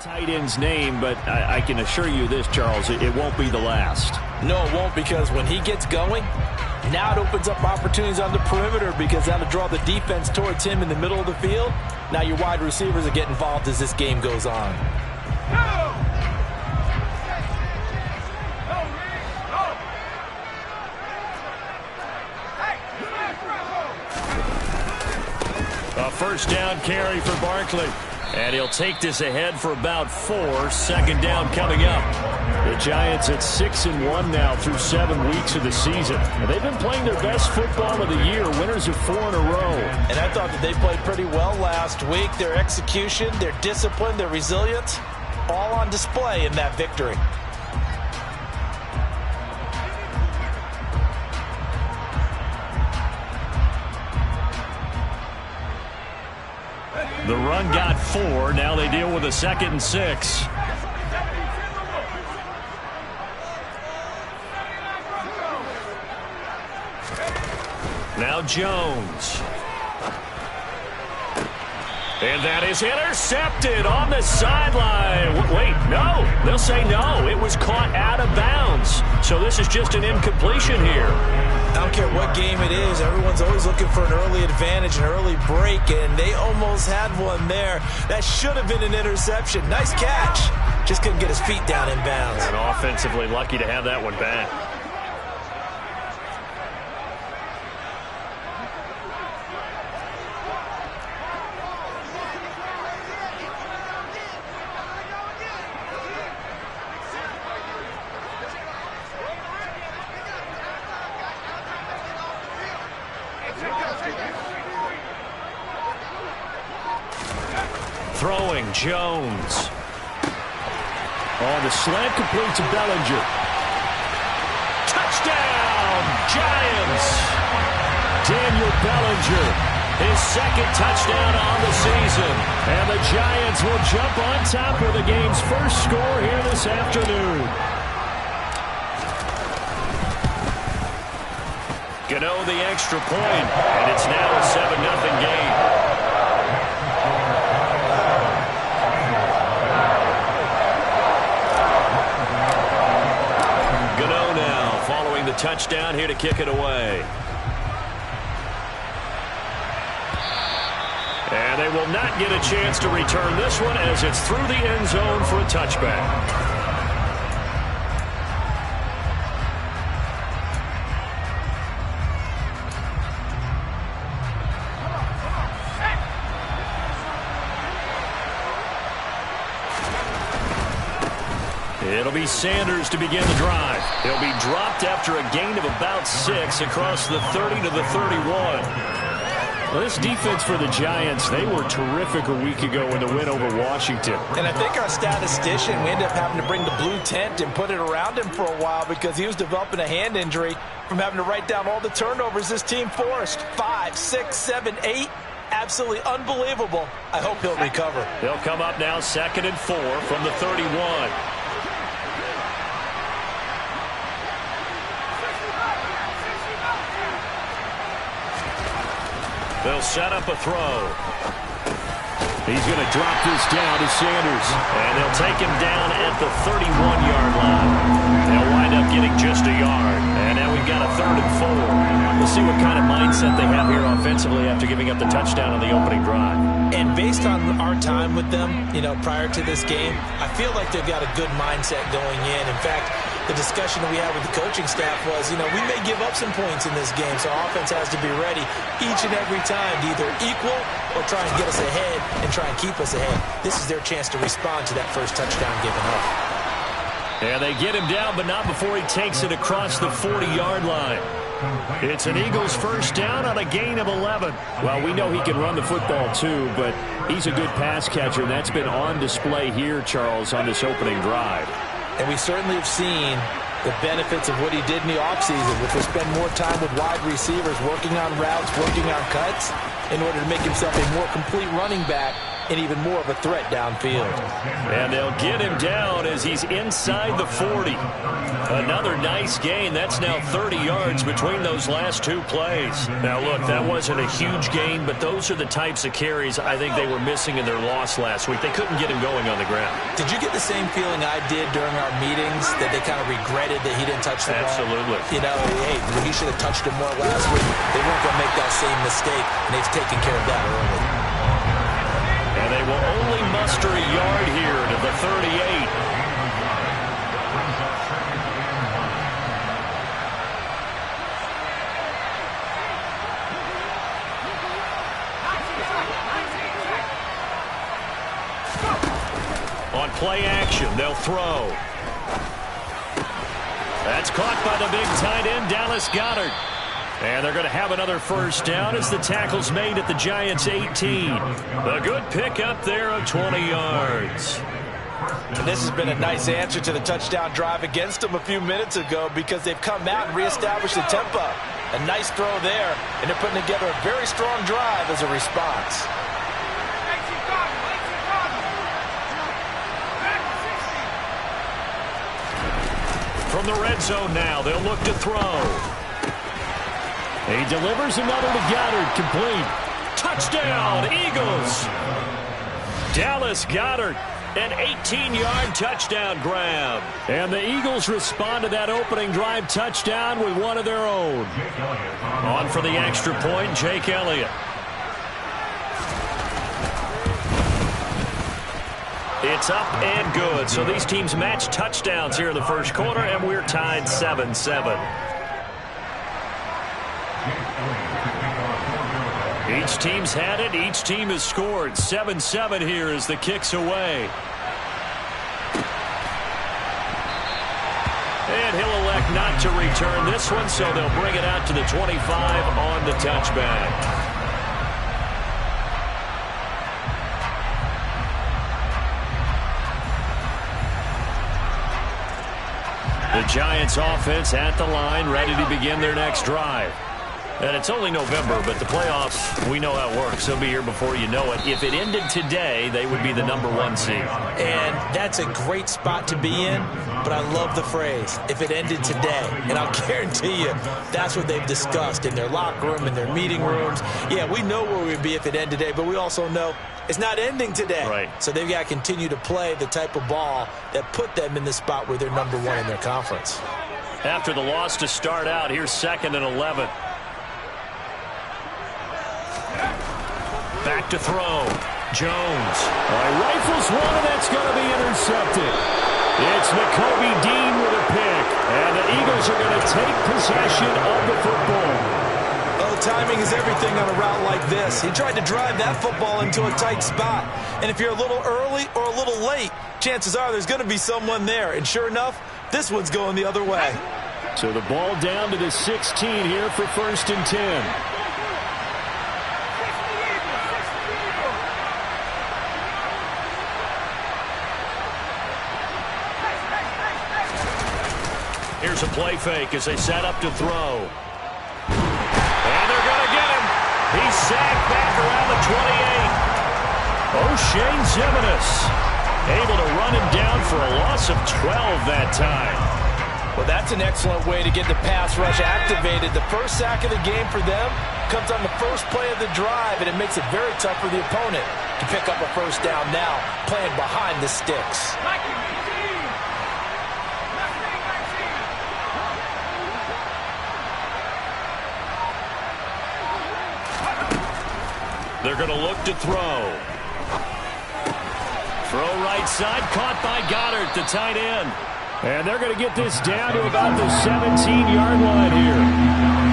Tight end's name, but I can assure you this, Charles, it won't be the last. No, it won't, because when he gets going, now it opens up opportunities on the perimeter because that'll draw the defense towards him in the middle of the field. Now your wide receivers are getting involved as this game goes on. A first down carry for Barkley. And he'll take this ahead for about 4. Second down coming up. The Giants at 6-1 now through 7 weeks of the season. And they've been playing their best football of the year. Winners of 4 in a row. And I thought that they played pretty well last week. Their execution, their discipline, their resilience, all on display in that victory. The run got 4. Now they deal with a 2nd and 6. Now Jones. And that is intercepted on the sideline. Wait, no. They'll say no. It was caught out of bounds. So this is just an incompletion here. I don't care what game it is. Everyone's always looking for an early advantage, an early break, and they almost had one there. That should have been an interception. Nice catch. Just couldn't get his feet down in bounds. And offensively lucky to have that one back. Throwing Jones. Oh, the slant complete to Bellinger. Touchdown, Giants. Daniel Bellinger, his 2nd touchdown on the season. And the Giants will jump on top with the game's first score here this afternoon. Gano the extra point, and it's now a 7-0 game. The touchdown here to kick it away. And they will not get a chance to return this one as it's through the end zone for a touchback. It'll be Sanders to begin the drive. He'll be dropped after a gain of about 6 across the 30 to the 31. Well, this defense for the Giants, they were terrific a week ago in the win over Washington. And I think our statistician, we ended up having to bring the blue tent and put it around him for a while because he was developing a hand injury from having to write down all the turnovers this team forced. 5, 6, 7, 8. Absolutely unbelievable. I hope he'll recover. They'll come up now 2nd and 4 from the 31. They'll set up a throw. He's going to drop this down to Sanders. And they'll take him down at the 31-yard line. They'll wind up getting just a yard. And now we've got a 3rd and 4. We'll see what kind of mindset they have here offensively after giving up the touchdown on the opening drive. And based on our time with them, prior to this game, I feel like they've got a good mindset going in. In fact, the discussion that we had with the coaching staff was, we may give up some points in this game, so our offense has to be ready each and every time to either equal or try and get us ahead and try and keep us ahead. This is their chance to respond to that first touchdown given up. And they get him down, but not before he takes it across the 40-yard line. It's an Eagles first down on a gain of 11. Well, we know he can run the football too, but he's a good pass catcher, and that's been on display here, Charles, on this opening drive. And we certainly have seen the benefits of what he did in the offseason, which was spend more time with wide receivers, working on routes, working on cuts, in order to make himself a more complete running back and even more of a threat downfield. And they'll get him down as he's inside the 40. Another nice gain. That's now 30 yards between those last two plays. Now, look, that wasn't a huge gain, but those are the types of carries I think they were missing in their loss last week. They couldn't get him going on the ground. Did you get the same feeling I did during our meetings, that they kind of regretted that he didn't touch the ball? Absolutely. You know, hey, he should have touched him more last week. They weren't going to make that same mistake, and they've taken care of that early. And they will only muster a yard here to the 38. On play action, they'll throw. That's caught by the big tight end, Dallas Goedert. And they're going to have another first down as the tackle's made at the Giants' 18. A good pickup there of 20 yards. And this has been a nice answer to the touchdown drive against them a few minutes ago, because they've come out and reestablished the tempo. A nice throw there, and they're putting together a very strong drive as a response. From the red zone now, they'll look to throw. He delivers another to Goedert, complete. Touchdown, Eagles! Dallas Goedert, an 18-yard touchdown grab. And the Eagles respond to that opening drive touchdown with one of their own. On for the extra point, Jake Elliott. It's up and good. So these teams match touchdowns here in the first quarter, and we're tied 7-7. Each team's had it. Each team has scored. 7-7 here as the kick's away. And he'll elect not to return this one, so they'll bring it out to the 25 on the touchback. The Giants offense at the line, ready to begin their next drive. And it's only November, but the playoffs, we know how it works. They'll be here before you know it. If it ended today, they would be the #1 seed. And that's a great spot to be in, but I love the phrase, if it ended today. And I'll guarantee you, that's what they've discussed in their locker room, in their meeting rooms. Yeah, we know where we'd be if it ended today, but we also know it's not ending today. Right. So they've got to continue to play the type of ball that put them in the spot where they're #1 in their conference. After the loss to start out, here's 2nd and 11. Back to throw. Jones. Rifles one, and that's going to be intercepted. It's Nakobe Dean with a pick. And the Eagles are going to take possession of the football. Oh, timing is everything on a route like this. He tried to drive that football into a tight spot. And if you're a little early or a little late, chances are there's going to be someone there. And sure enough, this one's going the other way. So the ball down to the 16 here for 1st and 10. Here's a play fake as they set up to throw. And they're going to get him. He's sacked back around the 28. O'Shane Ximines able to run him down for a loss of 12 that time. Well, that's an excellent way to get the pass rush activated. The first sack of the game for them comes on the first play of the drive, and it makes it very tough for the opponent to pick up a first down now, playing behind the sticks. They're going to look to throw. Throw right side, caught by Goedert, the tight end. And they're going to get this down to about the 17-yard line here.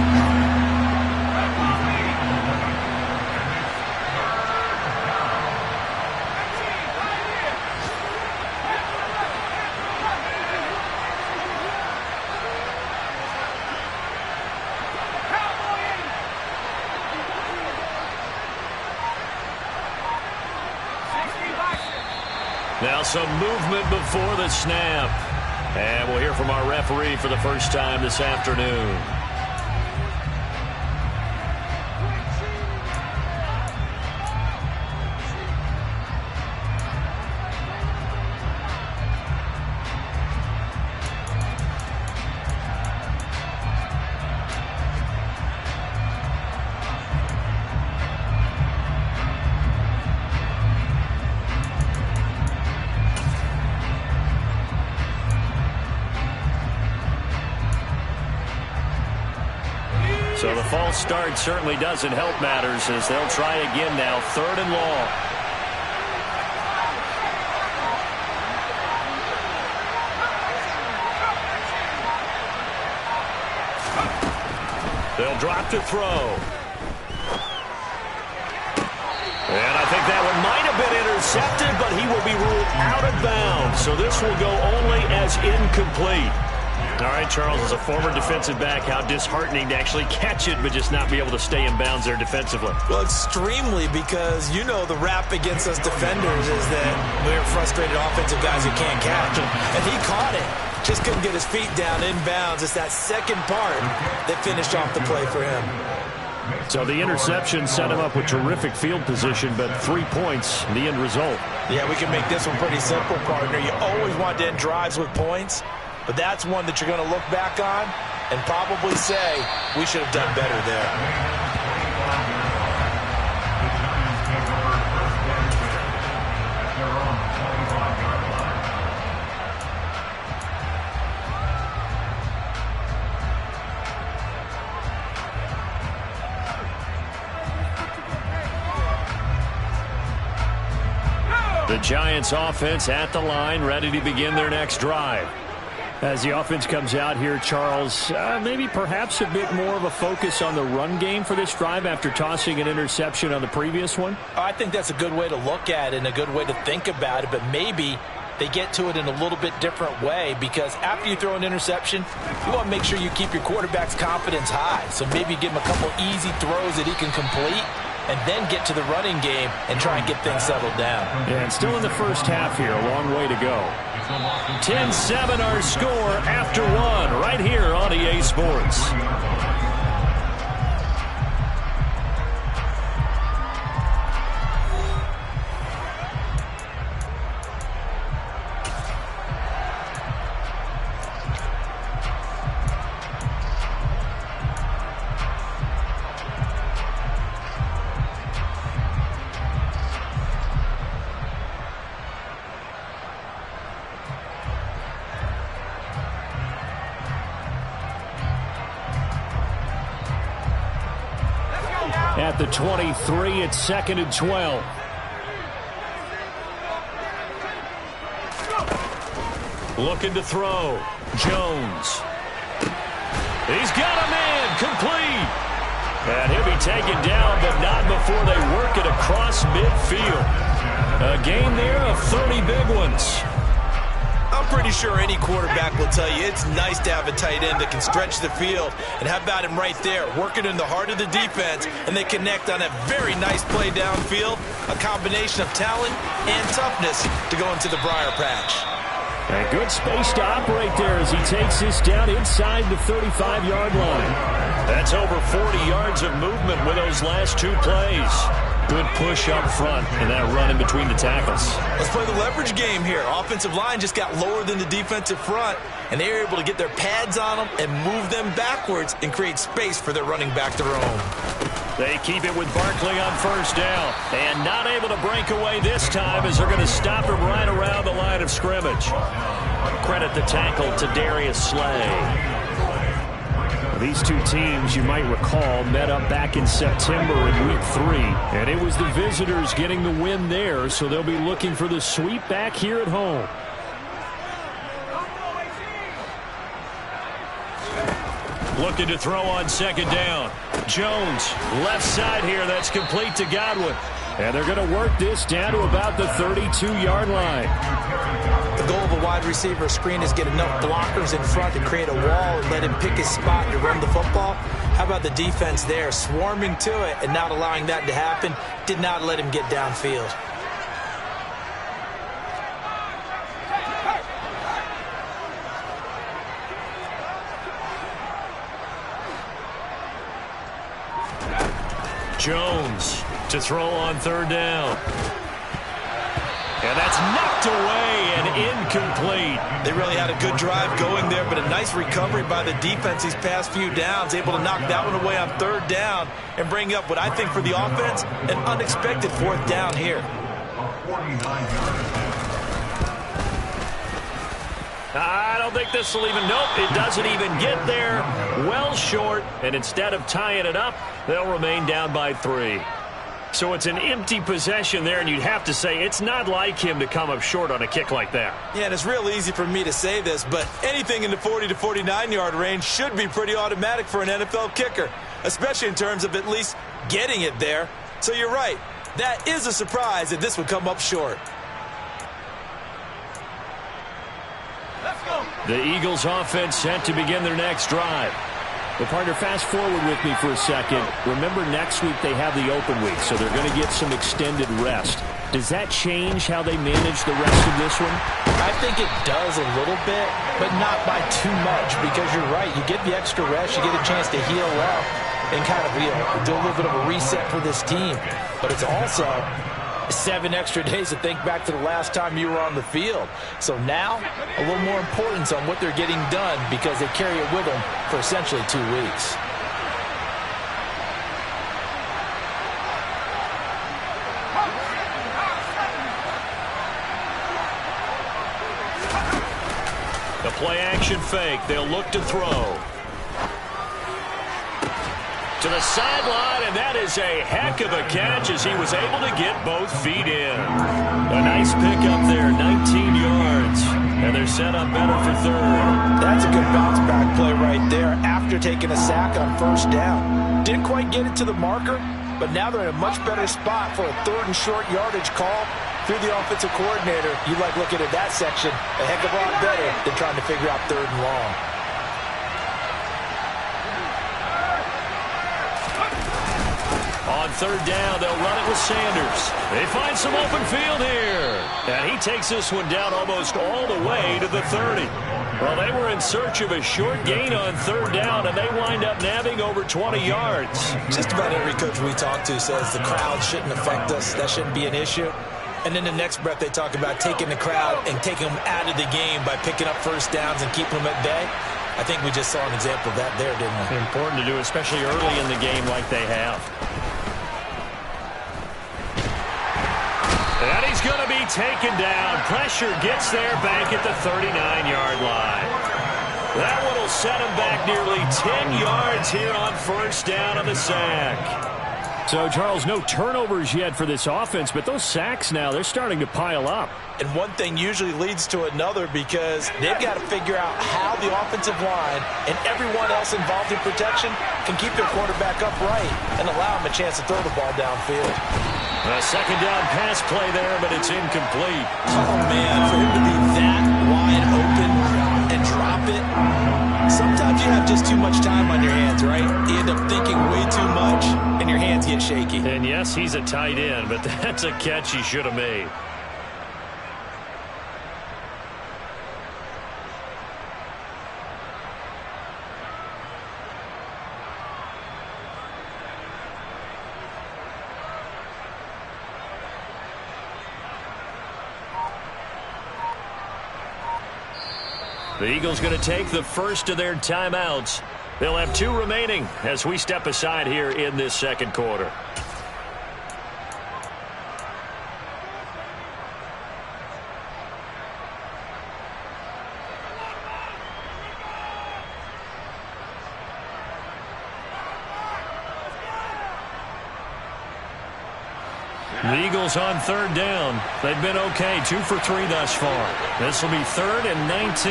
Now some movement before the snap. And we'll hear from our referee for the first time this afternoon. So the false start certainly doesn't help matters as they'll try again now, 3rd and long. They'll drop to throw. And I think that one might have been intercepted, but he will be ruled out of bounds. So this will go only as incomplete. All right, Charles, as a former defensive back, how disheartening to actually catch it but just not be able to stay in bounds there defensively. Well, extremely, because you know the rap against us defenders is that we're frustrated offensive guys who can't catch. And he caught it. Just couldn't get his feet down in bounds. It's that second part that finished off the play for him. So the interception set him up with terrific field position, but 3 points, the end result. Yeah, we can make this one pretty simple, partner. You always want to end drives with points, but that's one that you're going to look back on and probably say, we should have done better there. The Giants offense at the line, ready to begin their next drive. As the offense comes out here, Charles, maybe perhaps a bit more of a focus on the run game for this drive after tossing an interception on the previous one? I think that's a good way to look at it and a good way to think about it, but maybe they get to it in a little bit different way, because after you throw an interception, you want to make sure you keep your quarterback's confidence high. So maybe give him a couple easy throws that he can complete, and then get to the running game and try and get things settled down. Yeah, and still in the first half here, a long way to go. 10-7 our score after one, right here on EA Sports. At the 23, it's 2nd and 12. Looking to throw. Jones. He's got a man complete. And he'll be taken down, but not before they work it across midfield. A gain there of 30 big ones. I'm pretty sure any quarterback will tell you it's nice to have a tight end that can stretch the field. And how about him right there, working in the heart of the defense, and they connect on a very nice play downfield, a combination of talent and toughness to go into the briar patch. A good space to operate there as he takes this down inside the 35-yard line. That's over 40 yards of movement with those last two plays. Good push up front and that run in between the tackles. Let's play the leverage game here. Offensive line just got lower than the defensive front, and they were able to get their pads on them and move them backwards and create space for their running back to roam. They keep it with Barkley on first down, and not able to break away this time as they're going to stop him right around the line of scrimmage. Credit the tackle to Darius Slay. These two teams, you might recall, met up back in September in Week 3, and it was the visitors getting the win there, so they'll be looking for the sweep back here at home. Looking to throw on second down. Jones, left side here, that's complete to Godwin. And they're going to work this down to about the 32-yard line. The goal of a wide receiver screen is get enough blockers in front to create a wall and let him pick his spot to run the football. How about the defense there, swarming to it and not allowing that to happen? Did not let him get downfield. Jones to throw on third down. And that's knocked away and incomplete. They really had a good drive going there, but a nice recovery by the defense these past few downs, able to knock that one away on third down and bring up what I think for the offense, an unexpected fourth down here. I don't think this will even, nope, it doesn't even get there. Well short, and instead of tying it up, they'll remain down by 3. So it's an empty possession there, and you'd have to say it's not like him to come up short on a kick like that. Yeah, and it's real easy for me to say this, but anything in the 40 to 49-yard range should be pretty automatic for an NFL kicker, especially in terms of at least getting it there. So you're right. That is a surprise that this would come up short. Let's go. The Eagles offense set to begin their next drive. Well, partner, fast forward with me for a second. Remember, next week they have the open week, so they're going to get some extended rest. Does that change how they manage the rest of this one? I think it does a little bit, but not by too much, because you're right. You get the extra rest, you get a chance to heal up and kind of do a little bit of a reset for this team. But it's also 7 extra days to think back to the last time you were on the field. So now, a little more importance on what they're getting done because they carry it with them for essentially 2 weeks. The play-action fake. They'll look to throw. To the sideline, and that is a heck of a catch as he was able to get both feet in. A nice pickup there, 19 yards. And they're set up better for 3rd. That's a good bounce-back play right there after taking a sack on 1st down. Didn't quite get it to the marker, but now they're in a much better spot for a 3rd and short yardage call through the offensive coordinator. You like looking at that section a heck of a lot better than trying to figure out 3rd and long. On 3rd down, they'll run it with Sanders. They find some open field here. And he takes this one down almost all the way to the 30. Well, they were in search of a short gain on 3rd down, and they wind up nabbing over 20 yards. Just about every coach we talk to says the crowd shouldn't affect us. That shouldn't be an issue. And then the next breath they talk about taking the crowd and taking them out of the game by picking up 1st downs and keeping them at bay. I think we just saw an example of that there, didn't we? Important to do, especially early in the game like they have. And he's going to be taken down. Pressure gets there back at the 39-yard line. That one will set him back nearly 10 yards here on 1st down on the sack. So, Charles, no turnovers yet for this offense, but those sacks now, they're starting to pile up. And one thing usually leads to another because they've got to figure out how the offensive line and everyone else involved in protection can keep their quarterback upright and allow him a chance to throw the ball downfield. A 2nd down pass play there, but it's incomplete. Oh, man, for him to be that wide open and drop it. Sometimes you have just too much time on your hands, right? You end up thinking way too much, and your hands get shaky. And yes, he's a tight end, but that's a catch he should have made. The Eagles going to take the first of their timeouts. They'll have 2 remaining as we step aside here in this 2nd quarter. The Eagles on 3rd down. They've been okay, 2 for 3 thus far. This will be 3rd and 19.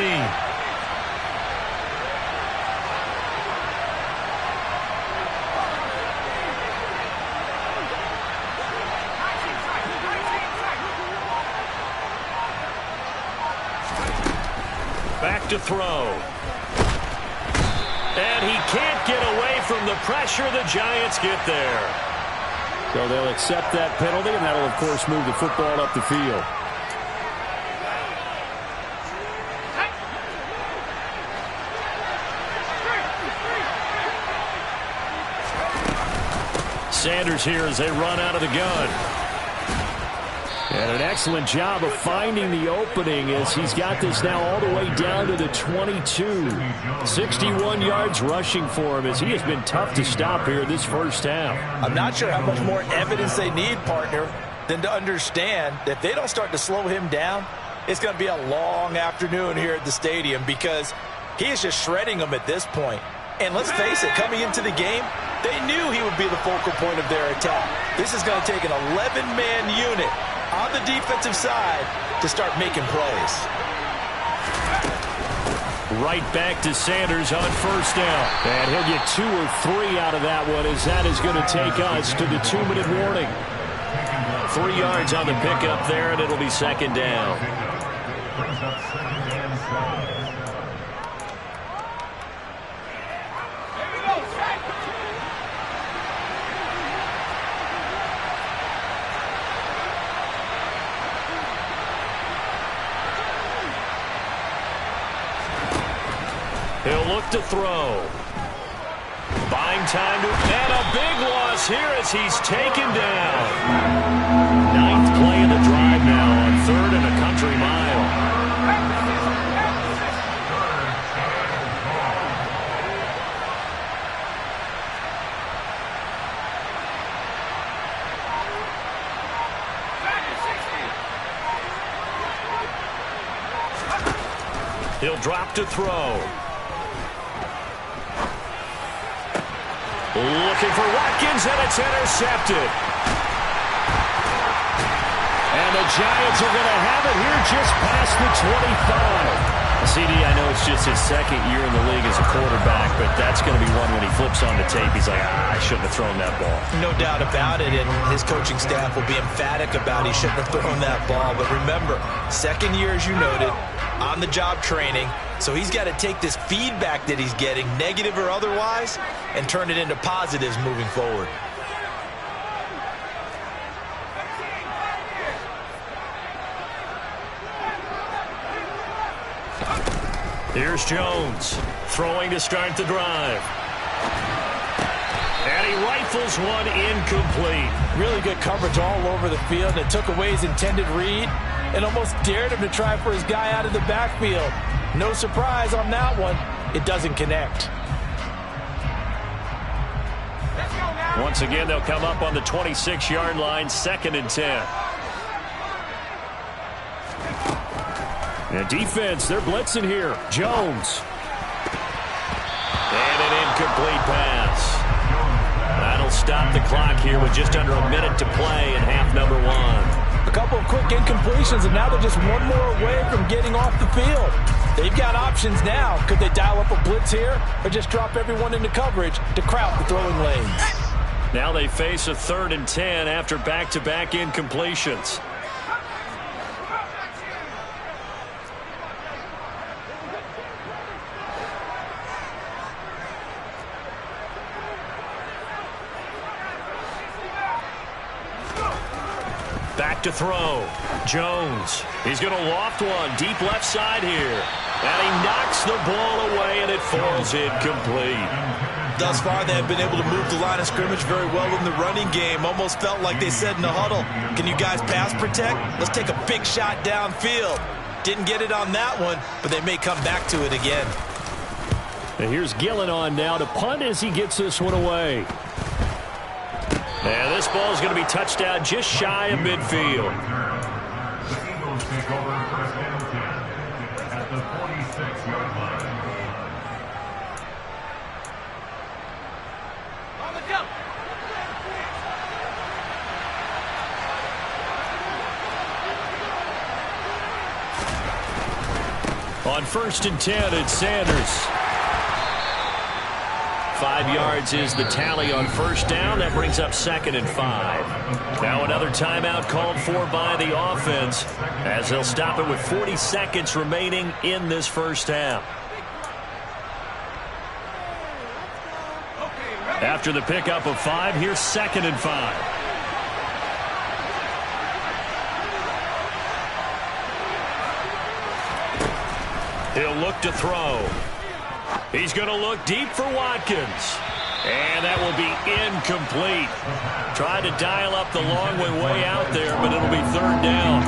Back to throw. And he can't get away from the pressure. The Giants get there. So they'll accept that penalty, and that'll, of course, move the football up the field. Sanders here as they run out of the gun. And an excellent job of finding the opening as he's got this now all the way down to the 22. 61 yards rushing for him as he has been tough to stop here this 1st half. I'm not sure how much more evidence they need, partner, than to understand that if they don't start to slow him down, it's going to be a long afternoon here at the stadium because he is just shredding them at this point. And let's face it, coming into the game, they knew he would be the focal point of their attack. This is going to take an 11-man unit on the defensive side to start making plays. Right back to Sanders on first down. And he'll get 2 or 3 out of that one as that is going to take us to the 2-minute warning. 3 yards on the pickup there, and it'll be second down. He'll look to throw. Buying time to, and a big loss here as he's taken down. 9th play of the drive now on 3rd and a country mile. He'll drop to throw. Looking for Watkins, and it's intercepted. And the Giants are going to have it here just past the 25. CD, I know it's just his 2nd year in the league as a quarterback, but that's going to be one when he flips on the tape. He's like, I shouldn't have thrown that ball. No doubt about it, and his coaching staff will be emphatic about he shouldn't have thrown that ball. But remember, 2nd year, as you noted, on-the-job training. So he's got to take this feedback that he's getting, negative or otherwise, and turn it into positives moving forward. Here's Jones, throwing to start the drive. And he rifles one incomplete. Really good coverage all over the field. It took away his intended read and almost dared him to try for his guy out of the backfield. No surprise on that one. It doesn't connect. Once again, they'll come up on the 26-yard line, 2nd and 10. And defense, they're blitzing here. Jones. And an incomplete pass. That'll stop the clock here with just under a minute to play in half number 1. A couple of quick incompletions, and now they're just one more away from getting off the field. They've got options now. Could they dial up a blitz here or just drop everyone into coverage to crowd the throwing lanes? Now they face a 3rd and 10 after back-to-back incompletions. Back to throw. Jones. He's going to loft one deep left side here. And he knocks the ball away, and it falls incomplete. Thus far, they have been able to move the line of scrimmage very well in the running game. Almost felt like they said in the huddle, can you guys pass protect? Let's take a big shot downfield. Didn't get it on that one, but they may come back to it again. And here's Gillen on now to punt as he gets this one away. And this ball is going to be touched down just shy of midfield. The Eagles take over first down 10 at the 46-yard line. On the jump. On 1st and 10, it's Sanders. 5 yards is the tally on first down. That brings up 2nd and 5. Now another timeout called for by the offense as they'll stop it with 40 seconds remaining in this first half. After the pickup of 5, here's 2nd and 5. He'll look to throw. He's going to look deep for Watkins. And that will be incomplete. Tried to dial up the long way out there, but it'll be 3rd down.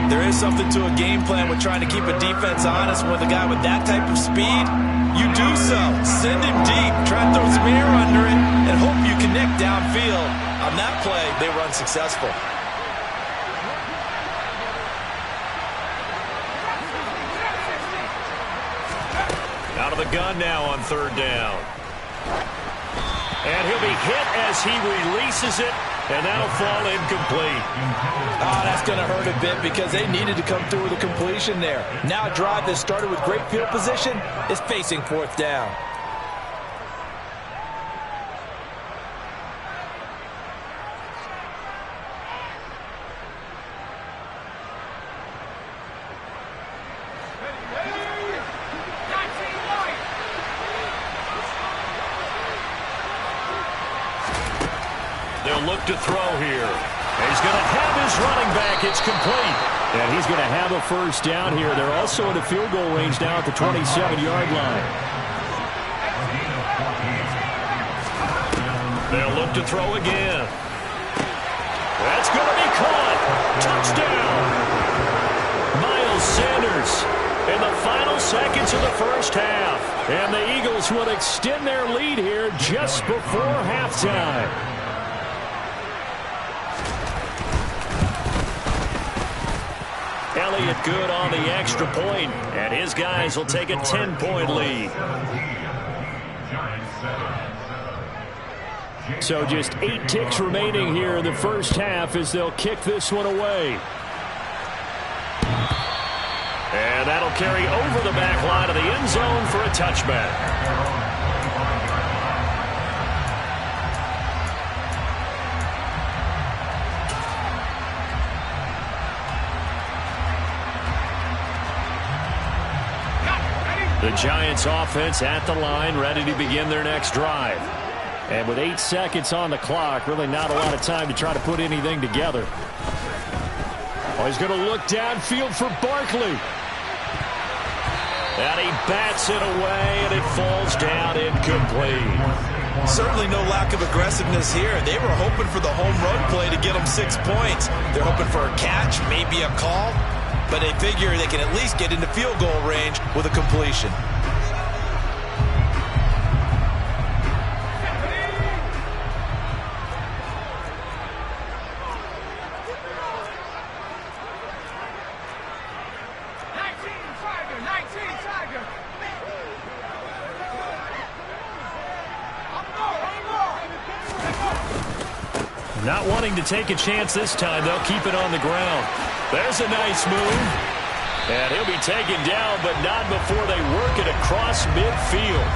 There is something to a game plan with trying to keep a defense honest with a guy with that type of speed. You do so. Send him deep. Try to throw some air under it and hope you connect downfield. On that play, they were unsuccessful. the gun now on third down. And he'll be hit as he releases it, and that'll fall incomplete. Oh, that's going to hurt a bit because they needed to come through with a completion there. Now a drive that started with great field position is facing fourth down. They'll look to throw here. He's going to have his running back. It's complete. And he's going to have a first down here. They're also in the field goal range now at the 27-yard line. They'll look to throw again. That's going to be caught. Touchdown. Miles Sanders in the final seconds of the first half. And the Eagles will extend their lead here just before halftime. Elliott good on the extra point, and his guys will take a 10-point lead. So just 8 ticks remaining here in the first half as they'll kick this one away. And that'll carry over the back line of the end zone for a touchback. The Giants offense at the line, ready to begin their next drive. And with 8 seconds on the clock, really not a lot of time to try to put anything together. Oh, he's going to look downfield for Barkley. And he bats it away, and it falls down incomplete. Certainly no lack of aggressiveness here. They were hoping for the home run play to get them 6 points. They're hoping for a catch, maybe a call. But they figure they can at least get into field goal range with a completion. Not wanting to take a chance this time, they'll keep it on the ground. There's a nice move. And he'll be taken down, but not before they work it across midfield.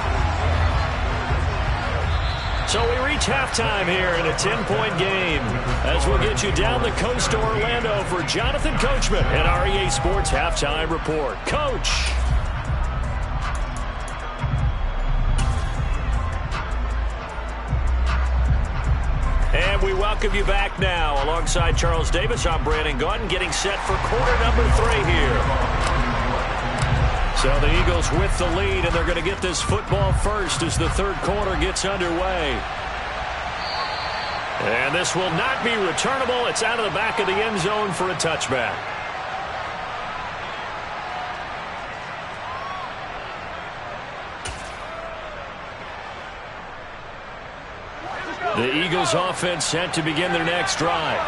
So we reach halftime here in a 10-point game as we'll get you down the coast to Orlando for Jonathan Coachman and our EA Sports Halftime Report. Coach. And we welcome you back now. Alongside Charles Davis, I'm Brandon Gaudin, getting set for quarter number 3 here. So the Eagles with the lead, and they're going to get this football first as the third quarter gets underway. And this will not be returnable. It's out of the back of the end zone for a touchback. The Eagles offense set to begin their next drive.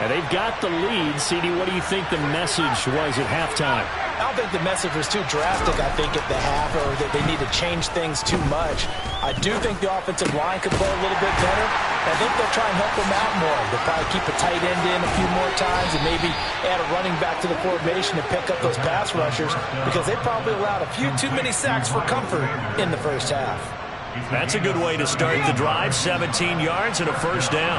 And they've got the lead. CD, what do you think the message was at halftime? I don't think the message was too drastic, I think, at the half, or that they need to change things too much. I do think the offensive line could play a little bit better. I think they'll try and help them out more. They'll probably keep a tight end in a few more times and maybe add a running back to the formation to pick up those pass rushers because they probably allowed a few too many sacks for comfort in the first half. That's a good way to start the drive. 17 yards and a first down.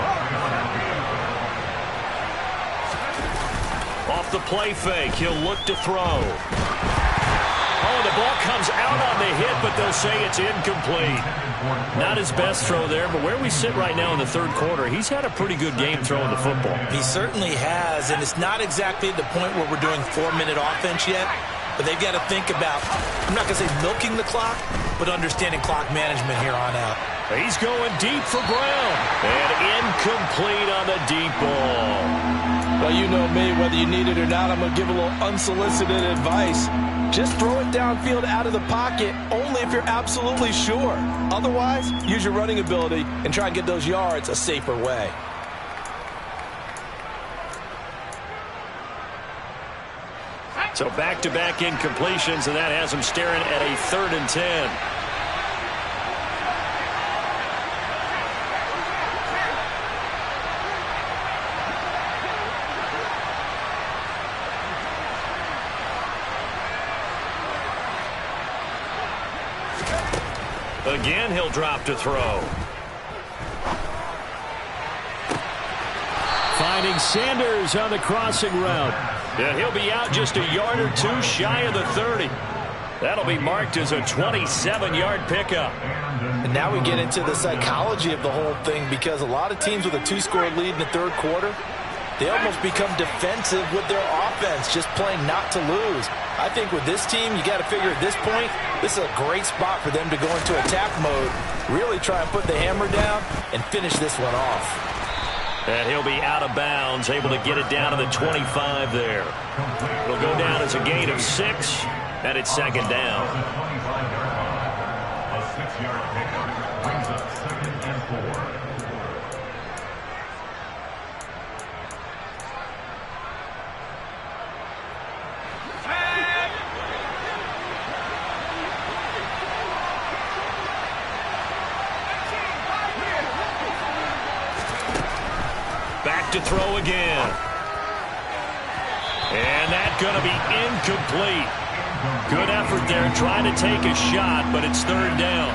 Off the play fake, he'll look to throw. Oh, the ball comes out on the hit, but they'll say it's incomplete. Not his best throw there, but where we sit right now in the third quarter, he's had a pretty good game throwing the football. He certainly has, and it's not exactly the point where we're doing 4-minute offense yet. But they've got to think about, I'm not going to say milking the clock, but understanding clock management here on out. He's going deep for Brown. And incomplete on the deep ball. Well, you know me, whether you need it or not, I'm going to give a little unsolicited advice. Just throw it downfield out of the pocket, only if you're absolutely sure. Otherwise, use your running ability and try and get those yards a safer way. So back-to-back incompletions, and that has him staring at a 3rd and 10. Again, he'll drop to throw. Finding Sanders on the crossing route. Yeah, he'll be out just a yard or two shy of the 30. That'll be marked as a 27-yard pickup. And now we get into the psychology of the whole thing, because a lot of teams with a 2-score lead in the 3rd quarter, they almost become defensive with their offense, just playing not to lose. I think with this team, you got to figure at this point, this is a great spot for them to go into attack mode, really try and put the hammer down and finish this one off. And he'll be out of bounds, able to get it down to the 25 there. It'll go down as a gain of 6, and it's 2nd down. A 6-yard pickup brings up 2nd and 4. Back to throw again. And that's going to be incomplete. Good effort there trying to take a shot, but it's 3rd down.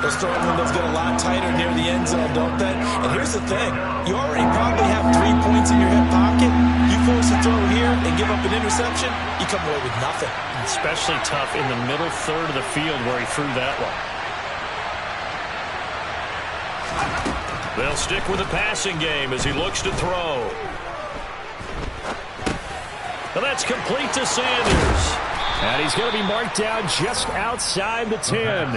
Those throwing windows get a lot tighter near the end zone, don't they? And here's the thing. You already probably have 3 points in your hip pocket. You force a throw here and give up an interception, you come away with nothing. Especially tough in the middle 3rd of the field where he threw that one. They'll stick with the passing game as he looks to throw. And that's complete to Sanders. And he's going to be marked down just outside the 10.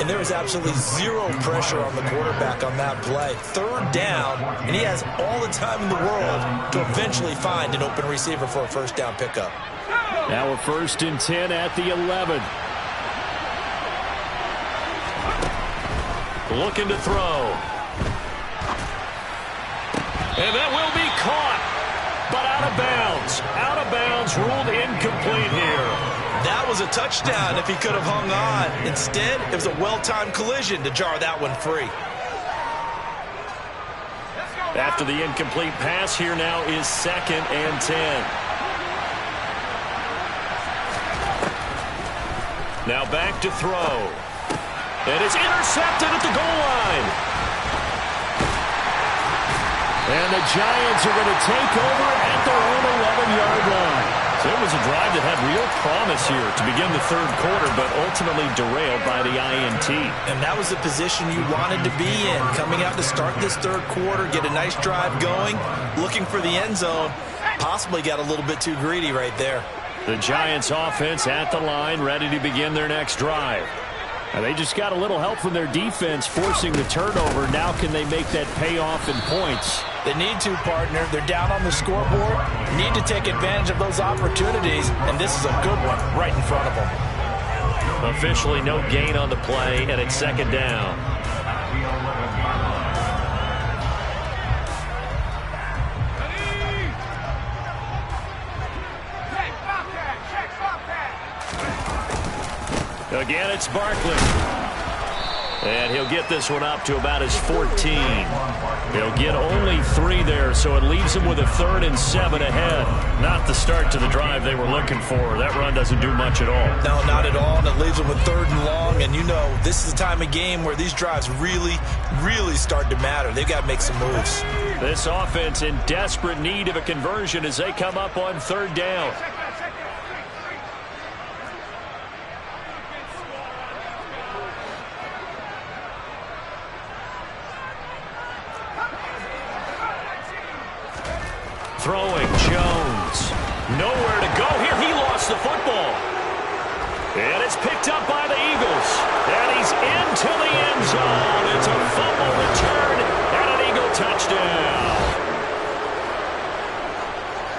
And there is absolutely zero pressure on the quarterback on that play. 3rd down, and he has all the time in the world to eventually find an open receiver for a 1st down pickup. Now a 1st and 10 at the 11. Looking to throw. And that will be caught, but out of bounds. Out of bounds, ruled incomplete here. That was a touchdown if he could have hung on. Instead, it was a well-timed collision to jar that one free. After the incomplete pass, here now is 2nd and 10. Now back to throw. And it's intercepted at the goal line. And the Giants are going to take over at their own 11-yard line. So it was a drive that had real promise here to begin the 3rd quarter, but ultimately derailed by the INT. And that was the position you wanted to be in. Coming out to start this 3rd quarter, get a nice drive going, looking for the end zone. Possibly got a little bit too greedy right there. The Giants offense at the line, ready to begin their next drive. Now they just got a little help from their defense forcing the turnover. Now can they make that pay off in points? They need to, partner. They're down on the scoreboard. Need to take advantage of those opportunities, and this is a good one right in front of them. Officially no gain on the play, and it's 2nd down. Again, it's Barkley. And he'll get this one up to about his 14. He'll get only 3 there, so it leaves him with a 3rd and 7 ahead. Not the start to the drive they were looking for. That run doesn't do much at all. No, not at all, and it leaves him with 3rd and long. And you know, this is the time of game where these drives really, really start to matter. They've got to make some moves. This offense in desperate need of a conversion as they come up on 3rd down. Throwing Jones. Nowhere to go here. He lost the football. And it's picked up by the Eagles. And he's into the end zone. It's a fumble return and an Eagle touchdown.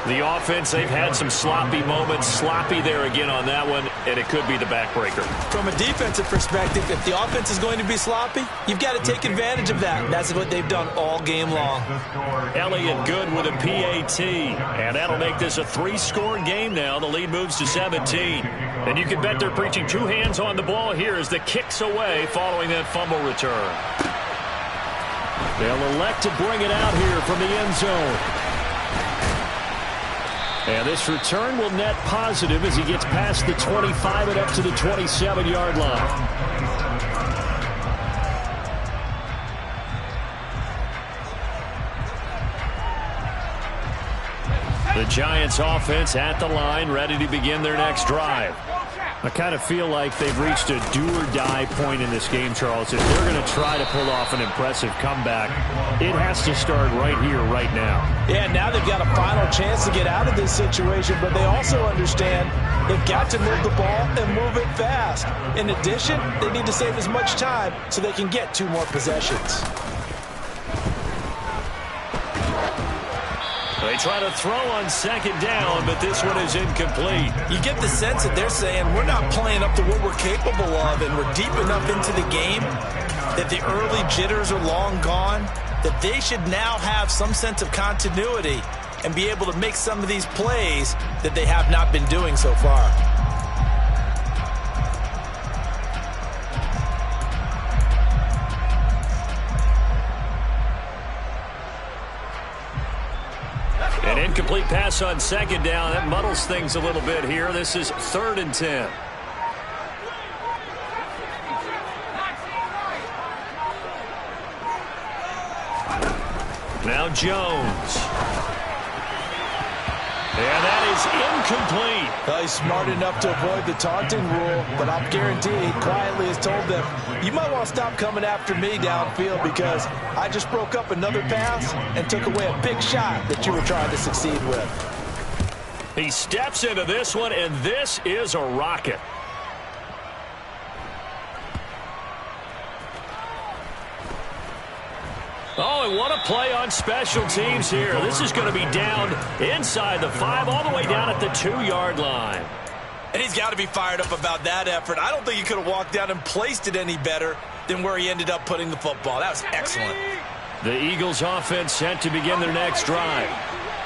The offense, they've had some sloppy moments. Sloppy there again on that one, and it could be the backbreaker. From a defensive perspective, if the offense is going to be sloppy, you've got to take advantage of that. That's what they've done all game long. Elliott good with a PAT, and that'll make this a 3-score game now. The lead moves to 17. And you can bet they're preaching 2 hands on the ball here as the kick's away following that fumble return. They'll elect to bring it out here from the end zone. And this return will net positive as he gets past the 25 and up to the 27-yard line. The Giants offense at the line, ready to begin their next drive. I kind of feel like they've reached a do-or-die point in this game, Charles. If they're going to try to pull off an impressive comeback, it has to start right here, right now. Yeah, now they've got a final chance to get out of this situation, but they also understand they've got to move the ball and move it fast. In addition, they need to save as much time so they can get 2 more possessions. They try to throw on second down, but this one is incomplete. You get the sense that they're saying we're not playing up to what we're capable of, and we're deep enough into the game that the early jitters are long gone, that they should now have some sense of continuity and be able to make some of these plays that they have not been doing so far. An incomplete pass on second down. That muddles things a little bit here. This is 3rd and 10. Now Jones. And that is incomplete. Well, he's smart enough to avoid the taunting rule, but I'm guaranteed he quietly has told them, you might want to stop coming after me downfield because I just broke up another pass and took away a big shot that you were trying to succeed with. He steps into this one, and this is a rocket. Oh, and what a play on special teams here. This is going to be down inside the 5, all the way down at the 2-yard line. And he's got to be fired up about that effort. I don't think he could have walked down and placed it any better than where he ended up putting the football. That was excellent. The Eagles offense set to begin their next drive.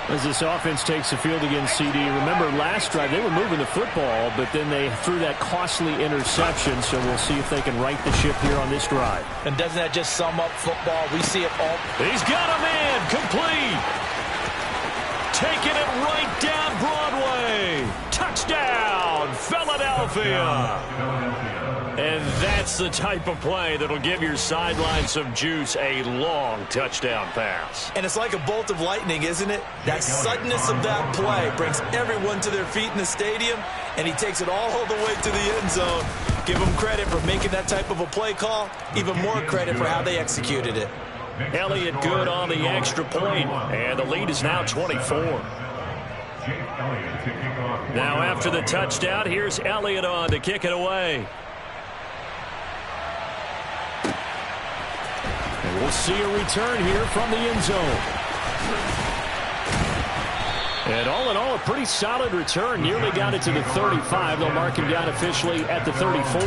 As this offense takes the field against CD, remember last drive they were moving the football, but then they threw that costly interception, so we'll see if they can right the ship here on this drive. And doesn't that just sum up football? We see it all. He's got a man, complete. Taking it right down Broadway. Touchdown, Philadelphia. And that's the type of play that'll give your sideline some juice, a long touchdown pass. And it's like a bolt of lightning, isn't it? That suddenness of that play brings everyone to their feet in the stadium, and he takes it all the way to the end zone. Give him credit for making that type of a play call, even more credit for how they executed it. Elliott good on the extra point, and the lead is now 24. Now after the touchdown, here's Elliott on to kick it away. And we'll see a return here from the end zone. And all in all, a pretty solid return. Nearly got it to the 35. They'll mark him down officially at the 34.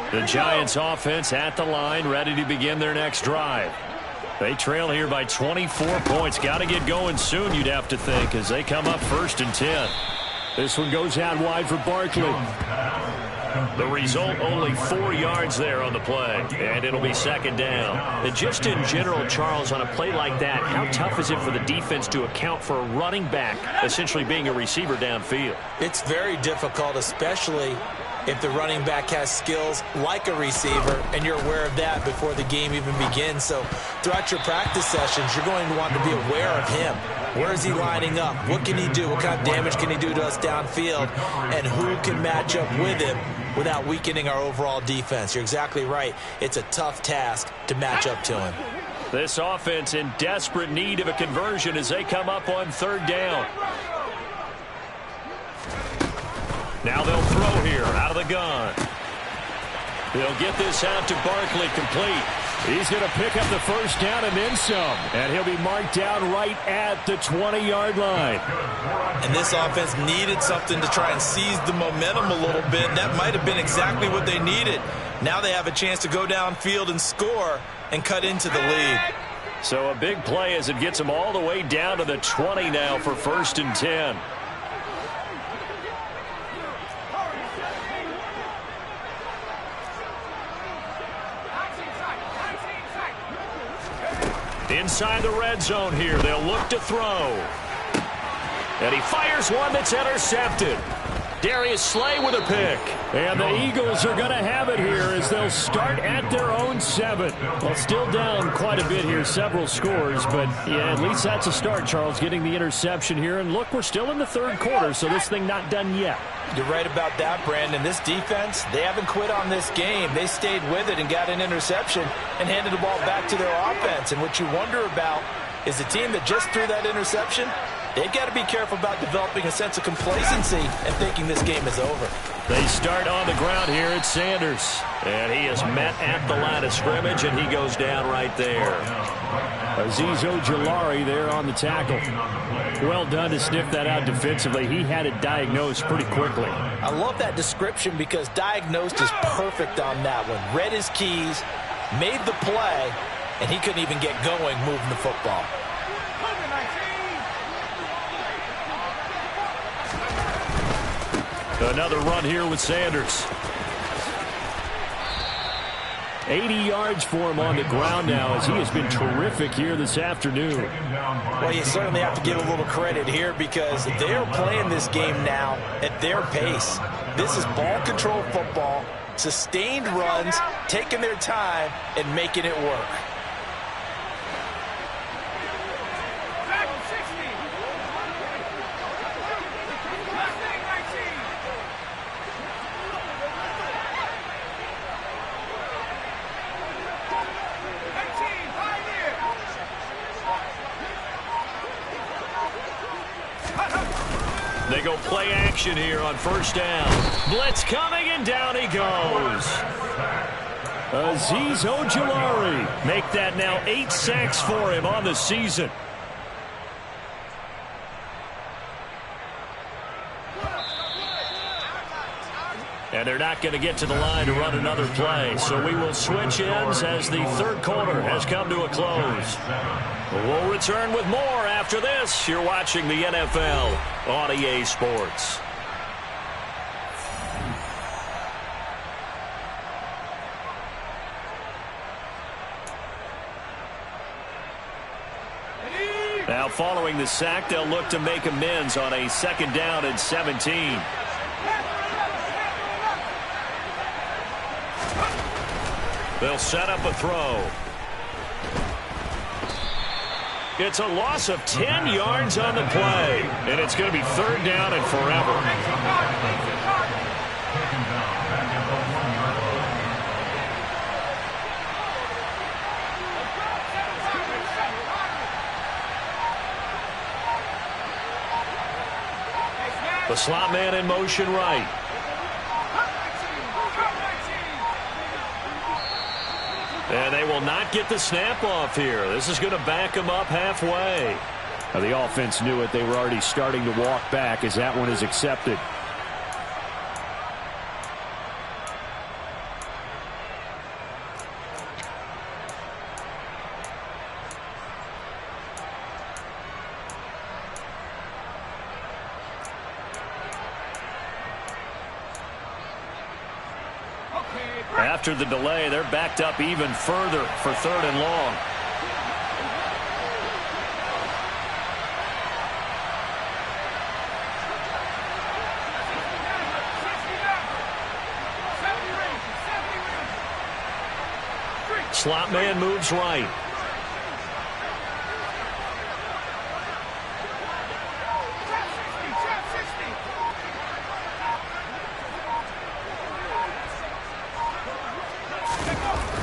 The Giants offense at the line, ready to begin their next drive. They trail here by 24 points. Got to get going soon, you'd have to think, as they come up 1st and 10. This one goes out wide for Barkley. The result, only 4 yards there on the play, and it'll be 2nd down. And just in general, Charles, on a play like that, how tough is it for the defense to account for a running back essentially being a receiver downfield? It's very difficult, especially if the running back has skills like a receiver, and you're aware of that before the game even begins. So throughout your practice sessions, you're going to want to be aware of him. Where is he lining up? What can he do? What kind of damage can he do to us downfield? And who can match up with him without weakening our overall defense? You're exactly right. It's a tough task to match up to him. This offense in desperate need of a conversion as they come up on third down. Now they'll throw here out of the gun. They'll get this out to Barkley, complete. He's going to pick up the first down and then some. And he'll be marked down right at the 20-yard line. And this offense needed something to try and seize the momentum a little bit. That might have been exactly what they needed. Now they have a chance to go downfield and score and cut into the lead. So a big play as it gets them all the way down to the 20 now for 1st and 10. Inside the red zone here, they'll look to throw. And he fires one that's intercepted. Darius Slay with a pick. And the Eagles are going to have it here as they'll start at their own 7. Well, still down quite a bit here, several scores. But, yeah, at least that's a start, Charles, getting the interception here. And, look, we're still in the third quarter, so this thing not done yet. You're right about that, Brandon. This defense, they haven't quit on this game. They stayed with it and got an interception and handed the ball back to their offense. And what you wonder about is the team that just threw that interception, they've got to be careful about developing a sense of complacency and thinking this game is over. They start on the ground here at Sanders. And he is met at the line of scrimmage, and he goes down right there. Azeez Ojulari there on the tackle. Well done to sniff that out defensively. He had it diagnosed pretty quickly. I love that description because diagnosed is perfect on that one. Read his keys, made the play, and he couldn't even get going moving the football. Another run here with Sanders. 80 yards for him on the ground now as he has been terrific here this afternoon. Well, you certainly have to give a little credit here because they're playing this game now at their pace. This is ball control football, sustained runs, taking their time and making it work. They go play action here on first down. Blitz coming, and down he goes. Azeez Ojulari. Make that now 8 sacks for him on the season. And they're not going to get to the line to run another play. So we will switch ends as the third quarter has come to a close. We'll return with more after this. You're watching the NFL on EA Sports. Now following the sack, they'll look to make amends on a 2nd down and 17. They'll set up a throw. It's a loss of 10 yards on the play. And it's going to be 3rd down and forever. The slot man in motion right. And they will not get the snap off here. This is going to back them up halfway. Now, the offense knew it. They were already starting to walk back as that one is accepted. After the delay, they're backed up even further for 3rd and long. Slot man moves right.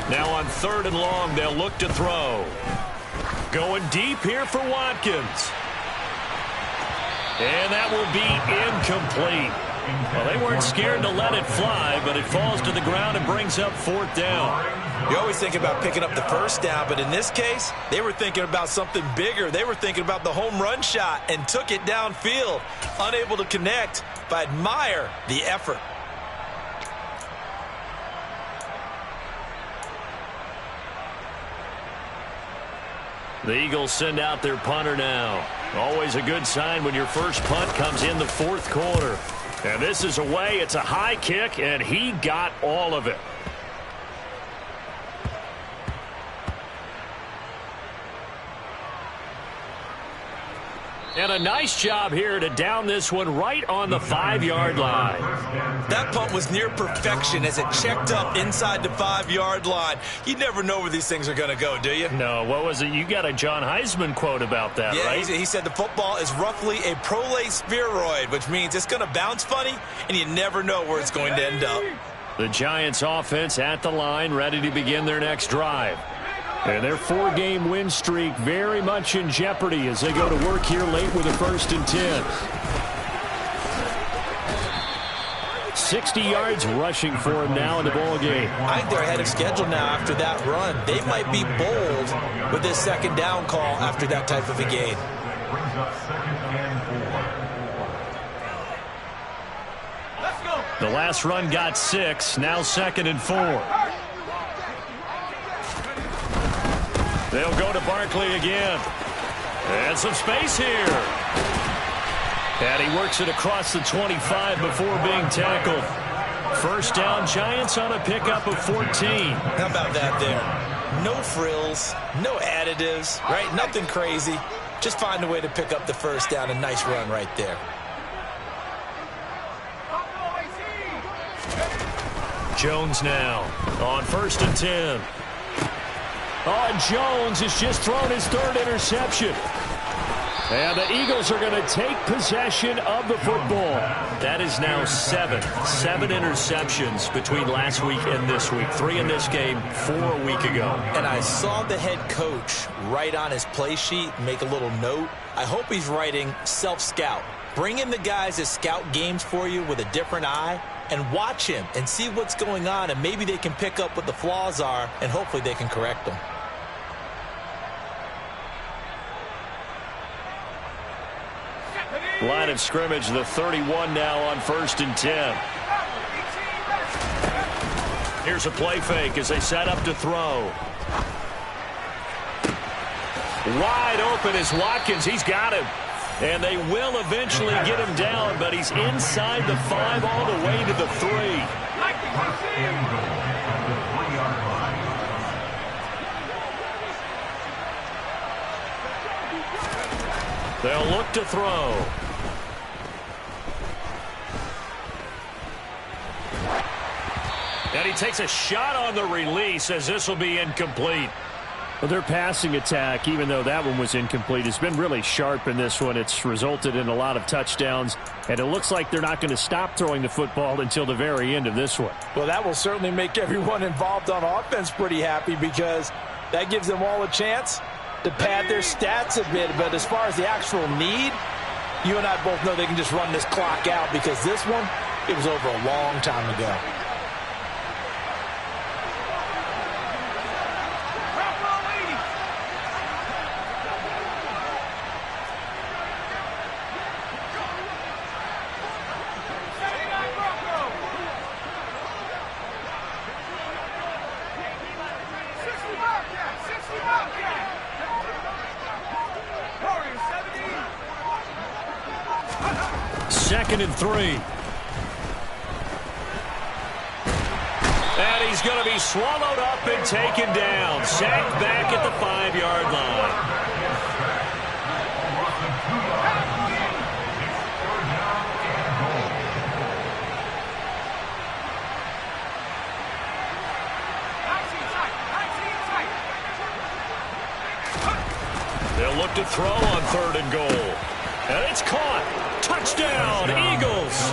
Now on 3rd and long, they'll look to throw. Going deep here for Watkins. And that will be incomplete. Well, they weren't scared to let it fly, but it falls to the ground and brings up 4th down. You always think about picking up the first down, but in this case, they were thinking about something bigger. They were thinking about the home run shot and took it downfield. Unable to connect, but admire the effort. The Eagles send out their punter now. Always a good sign when your first punt comes in the 4th quarter. And this is away. It's a high kick, and he got all of it. And a nice job here to down this one right on the 5-yard line. That punt was near perfection as it checked up inside the 5-yard line. You never know where these things are going to go, do you? No, what was it? You got a John Heisman quote about that, yeah, right? He said the football is roughly a prolate spheroid, which means it's going to bounce funny, and you never know where it's going to end up. The Giants offense at the line, ready to begin their next drive. And their 4-game win streak very much in jeopardy as they go to work here late with a 1st and 10. 60 yards rushing for him now in the ball game. I think they're ahead of schedule now after that run. They might be bold with this 2nd down call after that type of a gain. Brings up 2nd and 4. Let's go. The last run got 6, now 2nd and 4. They'll go to Barkley again. And some space here. And he works it across the 25 before being tackled. 1st down, Giants on a pickup of 14. How about that there? No frills, no additives, right? Nothing crazy. Just find a way to pick up the 1st down. A nice run right there. Jones now on 1st and 10. Oh, and Jones has just thrown his 3rd interception. And the Eagles are going to take possession of the football. That is now 7 interceptions between last week and this week. 3 in this game, 4 a week ago. And I saw the head coach write on his play sheet, make a little note. I hope he's writing self-scout. Bring in the guys that scout games for you with a different eye and watch him and see what's going on, and maybe they can pick up what the flaws are, and hopefully they can correct them. Line of scrimmage, the 31 now on 1st and 10. Here's a play fake as they set up to throw. Wide open is Watkins. He's got him. And they will eventually get him down, but he's inside the 5 all the way to the 3. They'll look to throw. And he takes a shot on the release as this will be incomplete. Well, their passing attack, even though that one was incomplete, has been really sharp in this one. It's resulted in a lot of touchdowns, and it looks like they're not going to stop throwing the football until the very end of this one. Well, that will certainly make everyone involved on offense pretty happy, because that gives them all a chance to pad their stats a bit. But as far as the actual need, you and I both know they can just run this clock out, because this one, it was over a long time ago. Second and 3. And he's going to be swallowed up and taken down. Sacked back at the 5-yard line. look to throw on 3rd and goal. And it's caught. Touchdown, Eagles.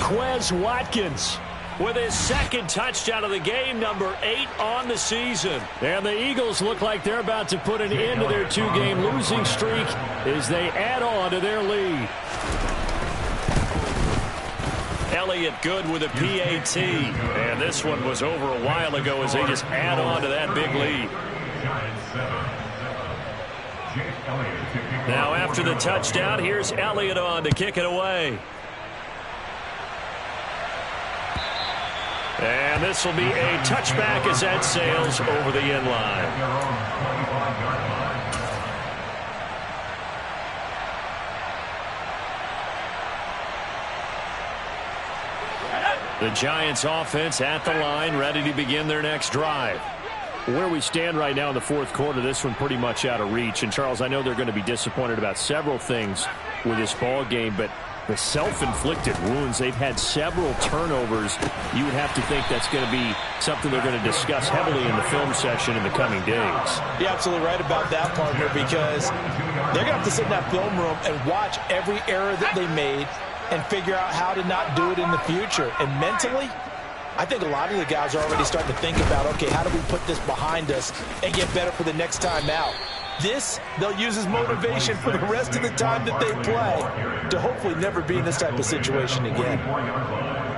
Quez Watkins with his 2nd touchdown of the game, number 8 on the season. And the Eagles look like they're about to put an end to their 2-game losing streak as they add on to their lead. Elliott good with a PAT. And this one was over a while ago as they just add on to that big lead. Now after the touchdown, here's Elliott on to kick it away. And this will be a touchback as that sails over the end line. The Giants offense at the line, ready to begin their next drive. Where we stand right now in the 4th quarter, this one pretty much out of reach. And, Charles, I know they're going to be disappointed about several things with this ball game, but the self-inflicted wounds, they've had several turnovers. You would have to think that's going to be something they're going to discuss heavily in the film session in the coming days. You're absolutely right about that, partner, because they're going to have to sit in that film room and watch every error that they made and figure out how to not do it in the future. And mentally, I think a lot of the guys are already starting to think about, okay, how do we put this behind us and get better for the next time out? This, they'll use as motivation for the rest of the time that they play to hopefully never be in this type of situation again.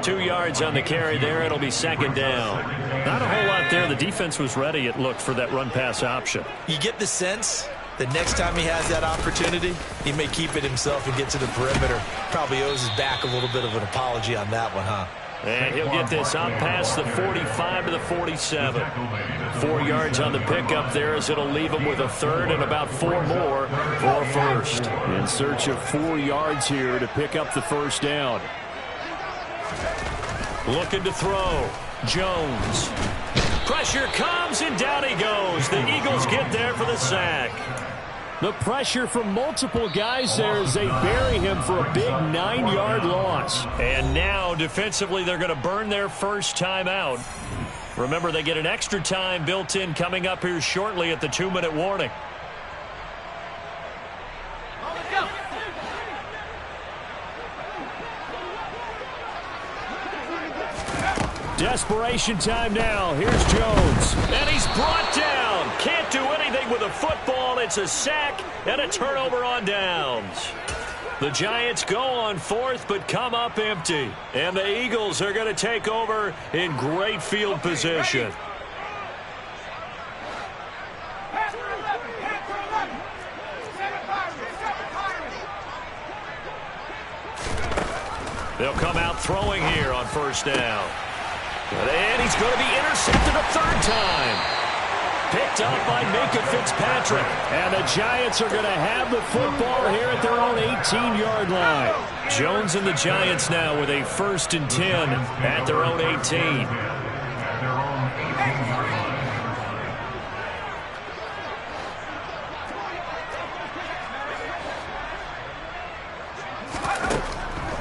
2 yards on the carry there. It'll be 2nd down. Not a whole lot there. The defense was ready, it looked, for that run-pass option. You get the sense the next time he has that opportunity, he may keep it himself and get to the perimeter. Probably owes his back a little bit of an apology on that one, huh? And he'll get this up past the 45 to the 47. 4 yards on the pickup there as it'll leave him with a 3rd and about 4 more for 1st. In search of 4 yards here to pick up the 1st down. Looking to throw. Jones. Pressure comes and down he goes. The Eagles get there for the sack. The pressure from multiple guys there as they bury him for a big 9-yard loss. And now, defensively, they're going to burn their first time out. Remember, they get an extra time built in coming up here shortly at the 2-minute warning. Desperation time now. Here's Jones. And he's brought down. Can't do anything with a football. It's a sack and a turnover on downs. The Giants go on 4th but come up empty. And the Eagles are going to take over in great field position. They'll come out throwing here on 1st down. And he's going to be intercepted a 3rd time. Picked up by Minka Fitzpatrick. And the Giants are going to have the football here at their own 18-yard line. Jones and the Giants now with a 1st and 10 at their own 18.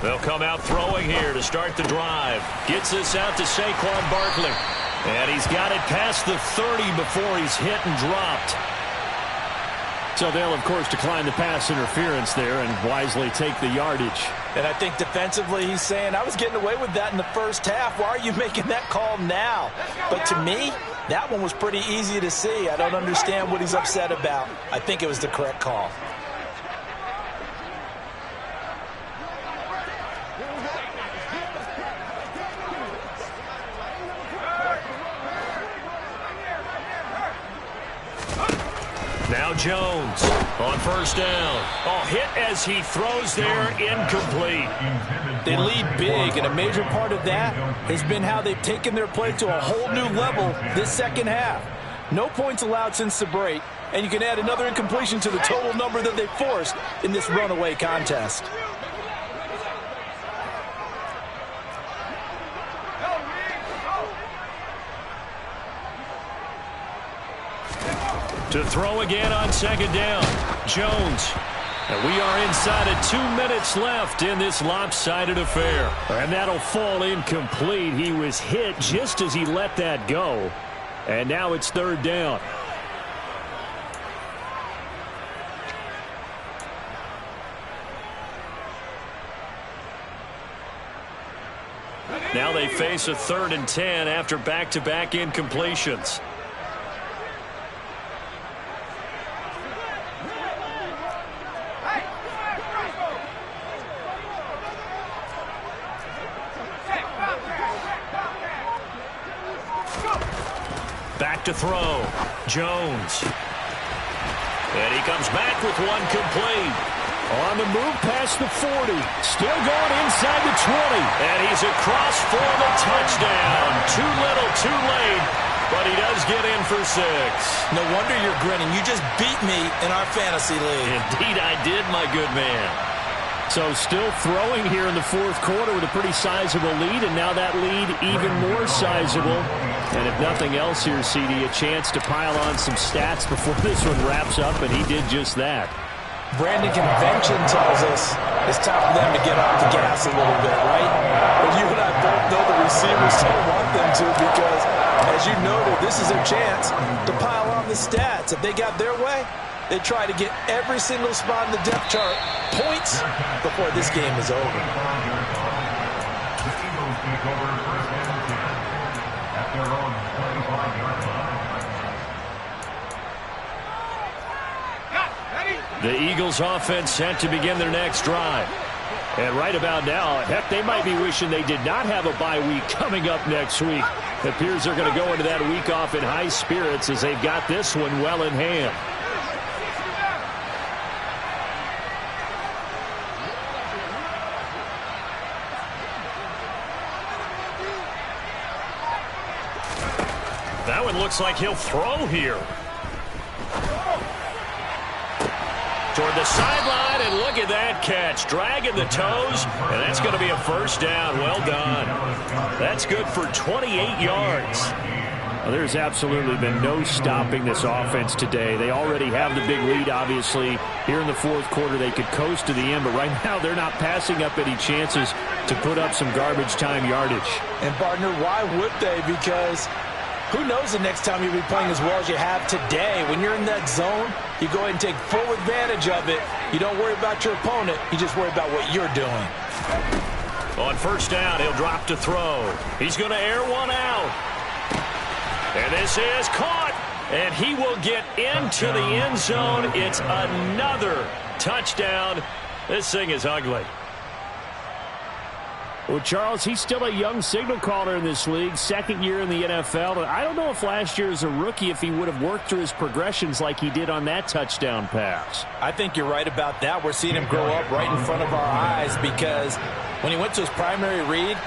They'll come out throwing here to start the drive. Gets this out to Saquon Barkley. And he's got it past the 30 before he's hit and dropped. So they'll, of course, decline the pass interference there and wisely take the yardage. And I think defensively he's saying, I was getting away with that in the first half. Why are you making that call now? But to me, that one was pretty easy to see. I don't understand what he's upset about. I think it was the correct call. Now Jones on 1st down. Oh, hit as he throws there, incomplete. They lead big, and a major part of that has been how they've taken their play to a whole new level this second half. No points allowed since the break, and you can add another incompletion to the total number that they forced in this runaway contest. To throw again on 2nd down. Jones. And we are inside of 2 minutes left in this lopsided affair. And that'll fall incomplete. He was hit just as he let that go. And now it's 3rd down. Now they face a 3rd and 10 after back-to-back incompletions. Back to throw. Jones. And he comes back with one complete. On the move past the 40. Still going inside the 20. And he's across for the touchdown. Too little, too late. But he does get in for 6. No wonder you're grinning. You just beat me in our fantasy league. Indeed I did, my good man. So still throwing here in the 4th quarter with a pretty sizable lead, and now that lead even more sizable. And if nothing else here, CD, a chance to pile on some stats before this one wraps up, and he did just that. Brandon, convention tells us it's time for them to get off the gas a little bit, right? But you and I both know the receivers don't want them to because, as you noted, this is their chance to pile on the stats. If they got their way, they try to get every single spot in the depth chart points before this game is over. The Eagles offense set to begin their next drive. And right about now, heck, they might be wishing they did not have a bye week coming up next week. It appears they're going to go into that week off in high spirits as they've got this one well in hand. That one looks like he'll throw here. Toward the sideline, and look at that catch. Dragging the toes, and that's going to be a first down. Well done. That's good for 28 yards. Well, there's absolutely been no stopping this offense today. They already have the big lead, obviously. Here in the 4th quarter, they could coast to the end, but right now they're not passing up any chances to put up some garbage time yardage. And, partner, why would they? Because who knows the next time you'll be playing as well as you have today. When you're in that zone, you go ahead and take full advantage of it. You don't worry about your opponent. You just worry about what you're doing. On first down, he'll drop to throw. He's going to air one out. And this is caught. And he will get into the end zone. It's another touchdown. This thing is ugly. Well, Charles, he's still a young signal caller in this league, 2nd year in the NFL. And I don't know if last year as a rookie if he would have worked through his progressions like he did on that touchdown pass. I think you're right about that. We're seeing him grow up right in front of our eyes because when he went to his primary read,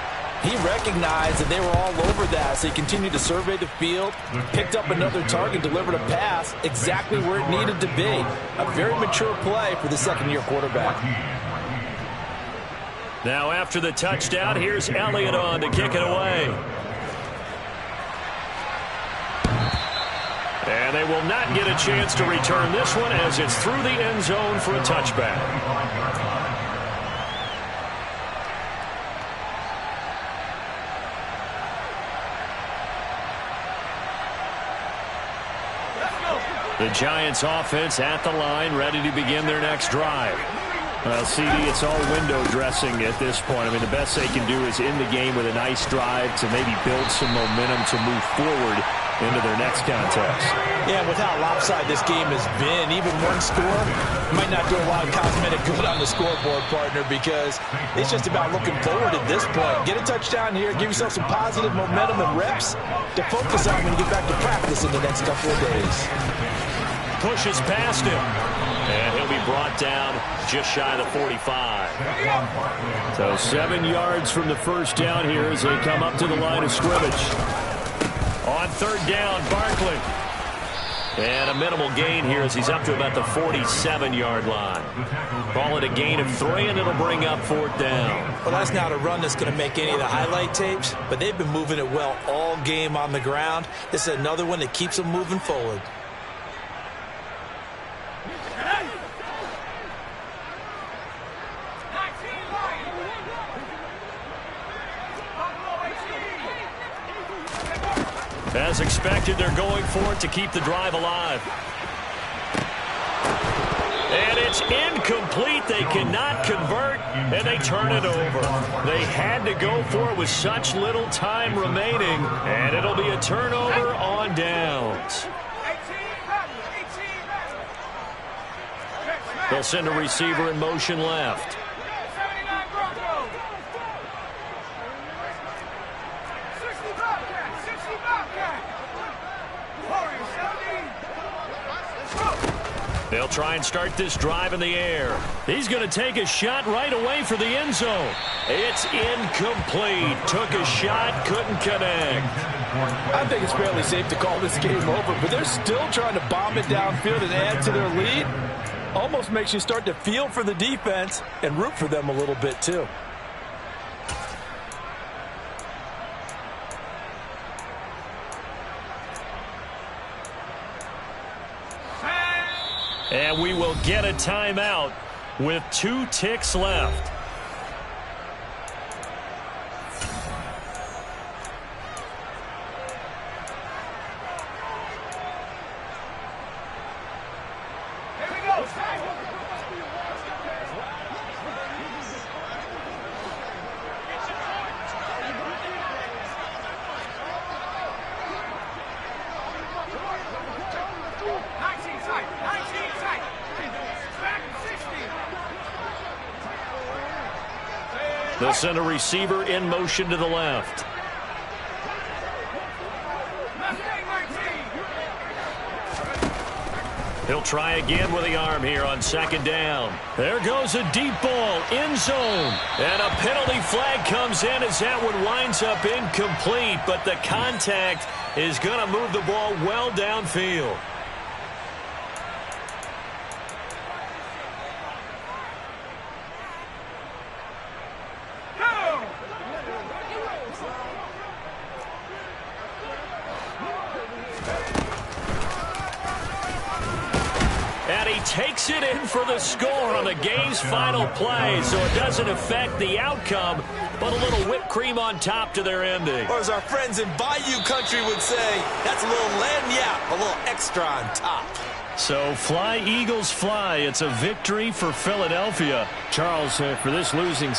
he recognized that they were all over that, so he continued to survey the field, picked up another target, delivered a pass exactly where it needed to be. A very mature play for the 2nd-year quarterback. Now after the touchdown, here's Elliott on to kick it away. And they will not get a chance to return this one as it's through the end zone for a touchback. The Giants offense at the line, ready to begin their next drive. Well, CD, it's all window dressing at this point. I mean, the best they can do is end the game with a nice drive to maybe build some momentum to move forward into their next contest. Yeah, with how lopsided this game has been, even one score might not do a lot of cosmetic good on the scoreboard, partner, because it's just about looking forward at this point. Get a touchdown here, give yourself some positive momentum and reps to focus on when you get back to practice in the next couple of days. Pushes past him. And he'll be brought down just shy of the 45. So 7 yards from the first down here as they come up to the line of scrimmage. On third down, Barkley. And a minimal gain here as he's up to about the 47-yard line. Call it a gain of 3, and it'll bring up 4th down. Well, that's not a run that's going to make any of the highlight tapes, but they've been moving it well all game on the ground. This is another one that keeps them moving forward. As expected, they're going for it to keep the drive alive. And It's incomplete. They cannot convert, and they turn it over. They had to go for it with such little time remaining, and it'll be a turnover on downs. They'll send a receiver in motion left. They'll try and start this drive in the air. He's going to take a shot right away for the end zone. It's incomplete. Took a shot, couldn't connect. I think it's fairly safe to call this game over, but they're still trying to bomb it downfield and add to their lead. Almost makes you start to feel for the defense and root for them a little bit too. And we will get a timeout with 2 ticks left. They'll send a receiver in motion to the left. He'll try again with the arm here on second down. There goes a deep ball, end zone. And a penalty flag comes in as that one winds up incomplete, but the contact is going to move the ball well downfield. Takes it in for the score on the game's final play, so it doesn't affect the outcome, but a little whipped cream on top to their ending. Or as our friends in Bayou Country would say, that's a little lagniappe, a little extra on top. So fly, Eagles, fly. It's a victory for Philadelphia. Charles, for this losing